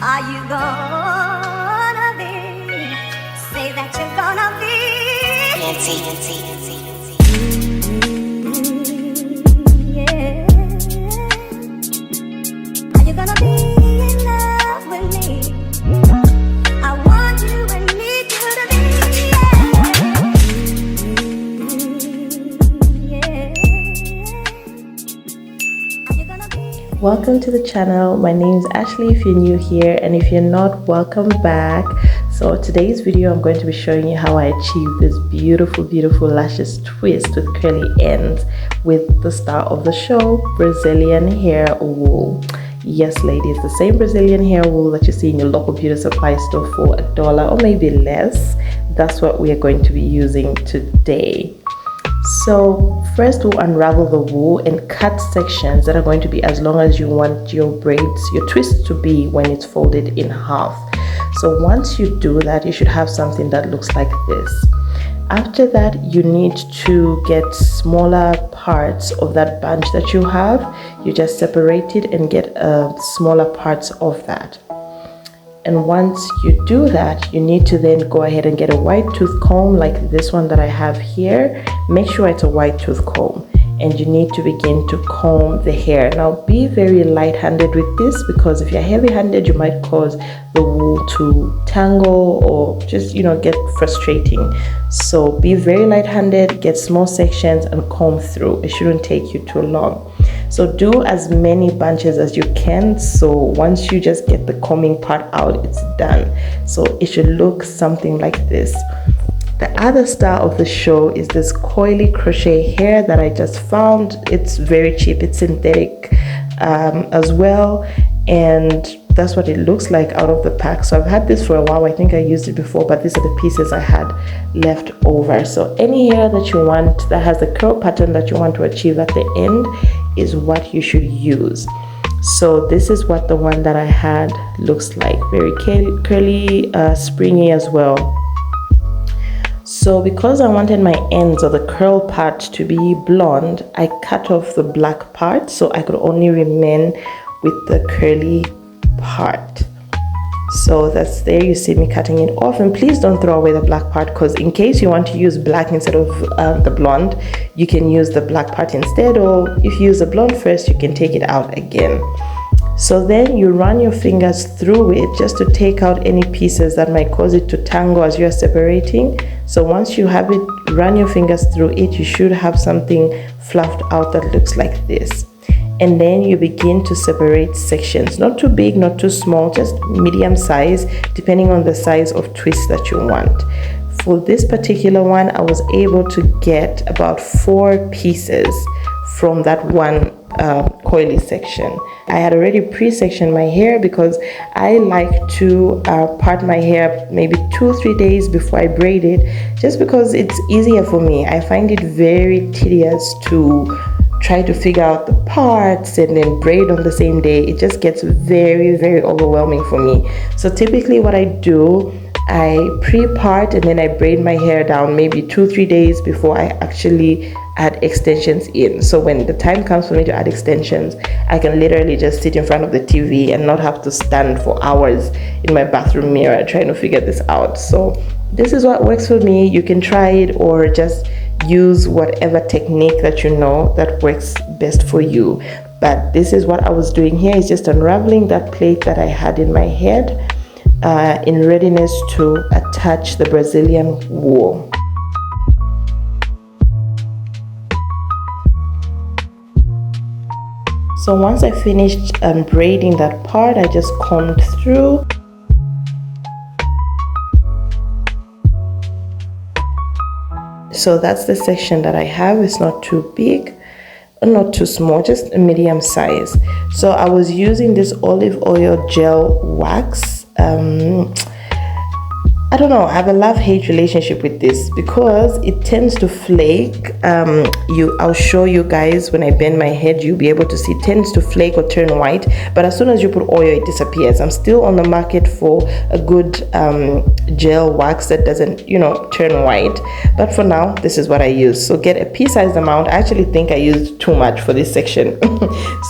Are you gonna be? Say that you're gonna be. Yeah. Are you gonna be in love with me? I want you and need you to be. Yeah. Are you gonna be? Welcome to the channel. My name is Ashley if you're new here, and if you're not, welcome back. So today's video I'm going to be showing you how I achieve this beautiful lashes twist with curly ends with the star of the show, Brazilian hair wool. Yes ladies, the same Brazilian hair wool that you see in your local beauty supply store for $1 or maybe less. That's what we are going to be using today. So first we'll unravel the wool and cut sections that are going to be as long as you want your braids, your twist to be when it's folded in half. So once you do that, you should have something that looks like this. After that, you need to get smaller parts of that bunch that you have. You just separate it and get smaller parts of that. And once you do that, you need to then go ahead and get a white tooth comb like this one that I have here. Make sure it's a white tooth comb, and you need to begin to comb the hair. Now be very light-handed with this, because if you're heavy-handed you might cause the wool to tangle or just get frustrating. So be very light-handed, get small sections and comb through. It shouldn't take you too long. So do as many bunches as you can, so once you just get the combing part out, it's done. So it should look something like this. The other star of the show is this coily crochet hair that I just found. It's very cheap, it's synthetic as well, and that's what it looks like out of the pack. So I've had this for a while. I think I used it before, but these are the pieces I had left over. So any hair that you want that has a curl pattern that you want to achieve at the end is what you should use. So this is what the one that I had looks like, very curly, springy as well. So because I wanted my ends or the curl part to be blonde, I cut off the black part so I could only remain with the curly part. So that's there, you see me cutting it off. And please don't throw away the black part, because in case you want to use black instead of the blonde, you can use the black part instead, or if you use the blonde first, you can take it out again. So then you run your fingers through it just to take out any pieces that might cause it to tangle as you're separating. So once you have it, run your fingers through it, you should have something fluffed out that looks like this. And then you begin to separate sections, not too big, not too small, just medium size, depending on the size of twist that you want. For this particular one, I was able to get about 4 pieces from that one coily section. I had already pre-sectioned my hair because I like to part my hair maybe 2-3 days before I braid it, just because it's easier for me. I find it very tedious to try to figure out the parts and then braid on the same day. It just gets very overwhelming for me. So typically what I do, I pre-part and then I braid my hair down maybe 2-3 days before I actually add extensions in. So when the time comes for me to add extensions, I can literally just sit in front of the TV and not have to stand for hours in my bathroom mirror trying to figure this out. So this is what works for me. You can try it or just use whatever technique that you know that works best for you. But this is what I was doing here, is just unraveling that plate that I had in my head in readiness to attach the Brazilian wool. So once I finished braiding that part, I just combed through. So that's the section that I have. It's not too big, not too small, just a medium size. So I was using this olive oil gel wax. I don't know, I have a love-hate relationship with this because it tends to flake. I'll show you guys when I bend my head, you'll be able to see it tends to flake or turn white, but as soon as you put oil, it disappears. I'm still on the market for a good gel wax that doesn't, turn white, but for now, this is what I use. So get a pea-sized amount. I actually think I used too much for this section.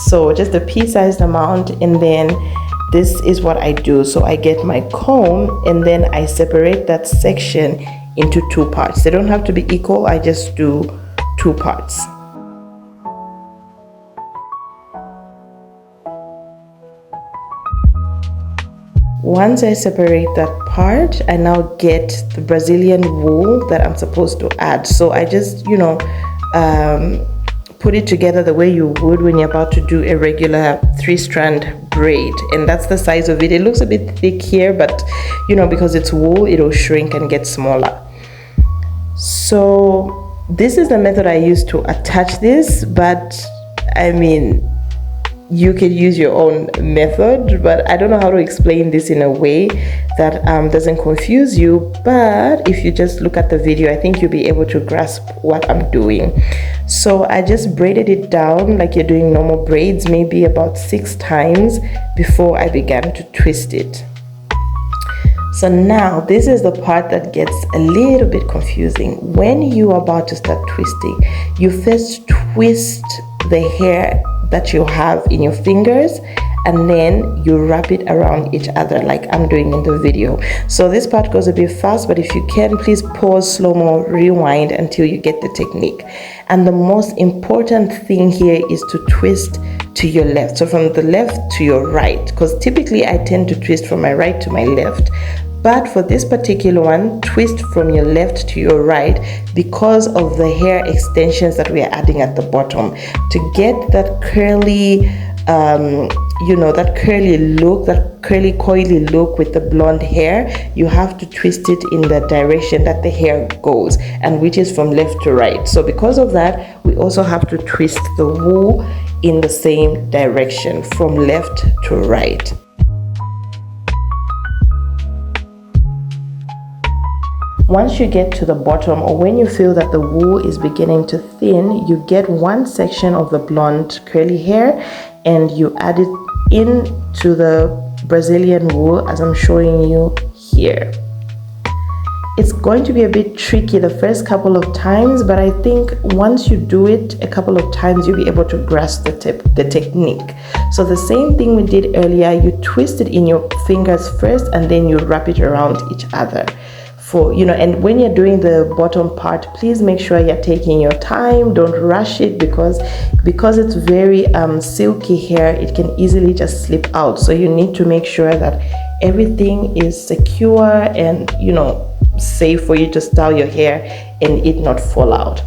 So just a pea-sized amount, and then this is what I do. So I get my comb and then I separate that section into 2 parts. They don't have to be equal, I just do 2 parts. Once I separate that part, I now get the Brazilian wool that I'm supposed to add. So I just, put it together the way you would when you're about to do a regular 3-strand braid. And that's the size of it. It looks a bit thick here, but because it's wool, it'll shrink and get smaller. So this is the method I use to attach this, but I mean, you could use your own method, but I don't know how to explain this in a way that doesn't confuse you. But if you just look at the video, I think you'll be able to grasp what I'm doing. So I just braided it down like you're doing normal braids, maybe about 6 times before I began to twist it. So now this is the part that gets a little bit confusing. When you are about to start twisting, you first twist the hair that you have in your fingers, and then you wrap it around each other like I'm doing in the video. So this part goes a bit fast, but if you can, please pause, slow-mo, rewind until you get the technique. And the most important thing here is to twist to your left, so from the left to your right, because typically I tend to twist from my right to my left. But for this particular one, twist from your left to your right because of the hair extensions that we are adding at the bottom. To get that curly, that curly look, that curly coily look with the blonde hair, you have to twist it in the direction that the hair goes, and which is from left to right. So because of that, we also have to twist the wool in the same direction from left to right. Once you get to the bottom, or when you feel that the wool is beginning to thin, you get one section of the blonde curly hair and you add it into the Brazilian wool as I'm showing you here. It's going to be a bit tricky the first couple of times, but I think once you do it a couple of times, you'll be able to grasp the technique. So the same thing we did earlier, you twist it in your fingers first and then you wrap it around each other. And when you're doing the bottom part, please make sure you're taking your time. Don't rush it because it's very silky hair, it can easily just slip out. So you need to make sure that everything is secure and safe for you to style your hair and it not fall out.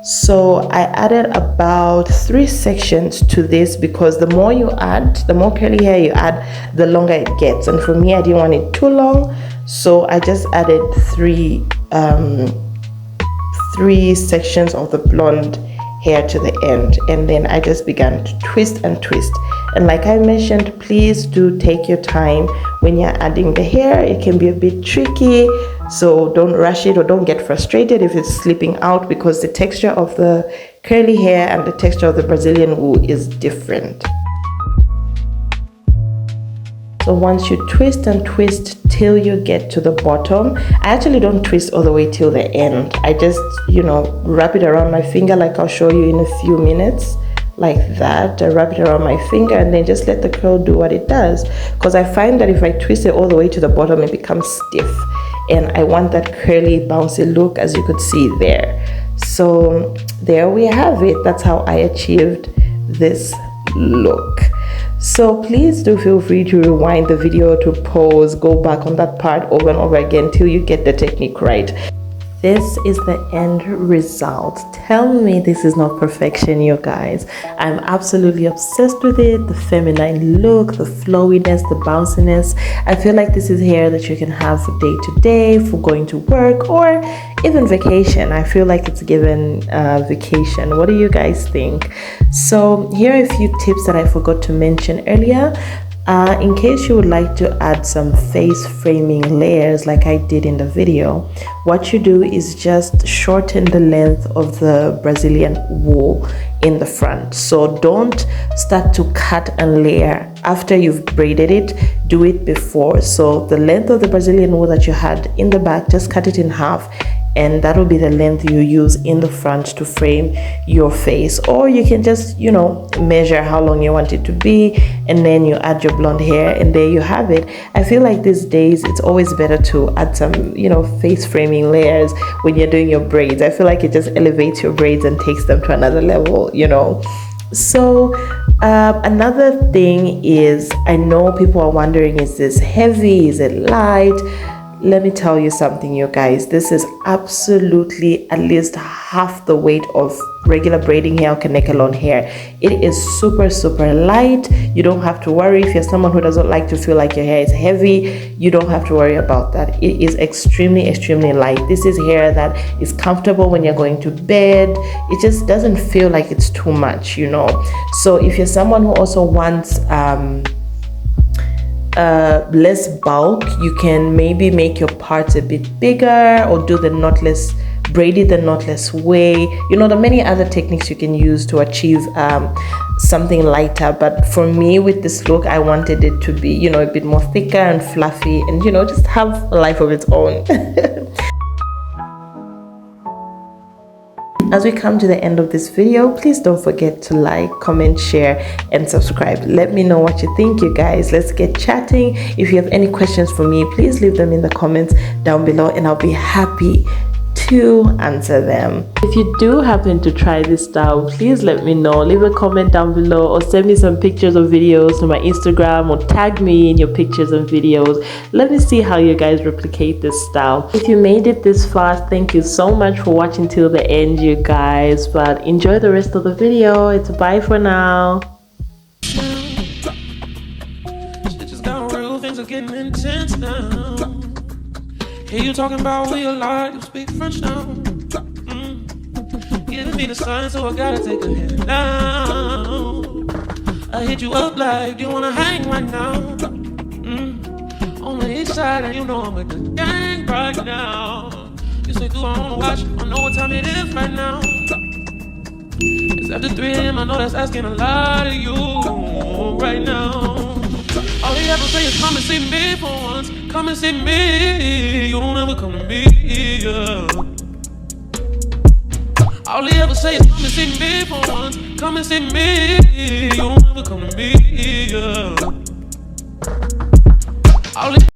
So I added about 3 sections to this because the more you add, the more curly hair you add, the longer it gets. And for me, I didn't want it too long, so I just added 3 sections of the blonde hair to the end, and then I just began to twist and twist. And like I mentioned, please do take your time when you're adding the hair. It can be a bit tricky, so don't rush it or don't get frustrated if it's slipping out, because the texture of the curly hair and the texture of the Brazilian wool is different. So once you twist and twist till you get to the bottom, I actually don't twist all the way till the end. I just, wrap it around my finger like I'll show you in a few minutes, like that. I wrap it around my finger and then just let the curl do what it does, because I find that if I twist it all the way to the bottom, it becomes stiff, and I want that curly bouncy look, as you could see there. So there we have it. That's how I achieved this look. So please do feel free to rewind the video, to pause, go back on that part over and over again till you get the technique right. This is the end result. Tell me this is not perfection, you guys. I'm absolutely obsessed with it. The feminine look, the flowiness, the bounciness. I feel like this is hair that you can have for day to day, for going to work, or even vacation. I feel like it's given vacation. What do you guys think? So here are a few tips that I forgot to mention earlier. In case you would like to add some face framing layers like I did in the video, what you do is just shorten the length of the Brazilian wool in the front. So don't start to cut and layer after you've braided it. Do it before. So the length of the Brazilian wool that you had in the back, just cut it in half and that will be the length you use in the front to frame your face. Or you can just, you know, measure how long you want it to be, and then you add your blonde hair, and there you have it. I feel like these days it's always better to add some, you know, face framing layers when you're doing your braids. I feel like it just elevates your braids and takes them to another level, you know. So another thing is, I know people are wondering, is this heavy, is it light? Let me tell you something, you guys. This is absolutely at least half the weight of regular braiding hair or Kanekalon hair. It is super, super light. You don't have to worry. If you're someone who doesn't like to feel like your hair is heavy, you don't have to worry about that. It is extremely, extremely light. This is hair that is comfortable when you're going to bed. It just doesn't feel like it's too much, you know. So if you're someone who also wants less bulk, you can maybe make your parts a bit bigger, or do the knotless, braid it the knotless way. You know, there are many other techniques you can use to achieve something lighter, but for me with this look, I wanted it to be, you know, a bit more thicker and fluffy, and, you know, just have a life of its own. As we come to the end of this video, please don't forget to like, comment, share, and subscribe. Let me know what you think, you guys. Let's get chatting. If you have any questions for me, please leave them in the comments down below, and I'll be happy to answer them. If you do happen to try this style, please let me know. Leave a comment down below, or send me some pictures or videos to my Instagram, or tag me in your pictures and videos. Let me see how you guys replicate this style. If you made it this far, thank you so much for watching till the end, you guys. But enjoy the rest of the video. It's bye for now. Shit just got real, things are getting intense now. Hear you talking about we a lot, you speak French now. Giving me the sign, so I gotta take a hit now. I hit you up like, do you wanna hang right now? On the east side, and you know I'm with the gang right now. You say, do I wanna watch? I know what time it is right now. It's after 3 AM, I know that's asking a lot of you right now. All you ever say is come and see me for once. Come and see me. You don't ever come to me, yeah. All you ever say is come and see me for once. Come and see me. You don't ever come to me, yeah. All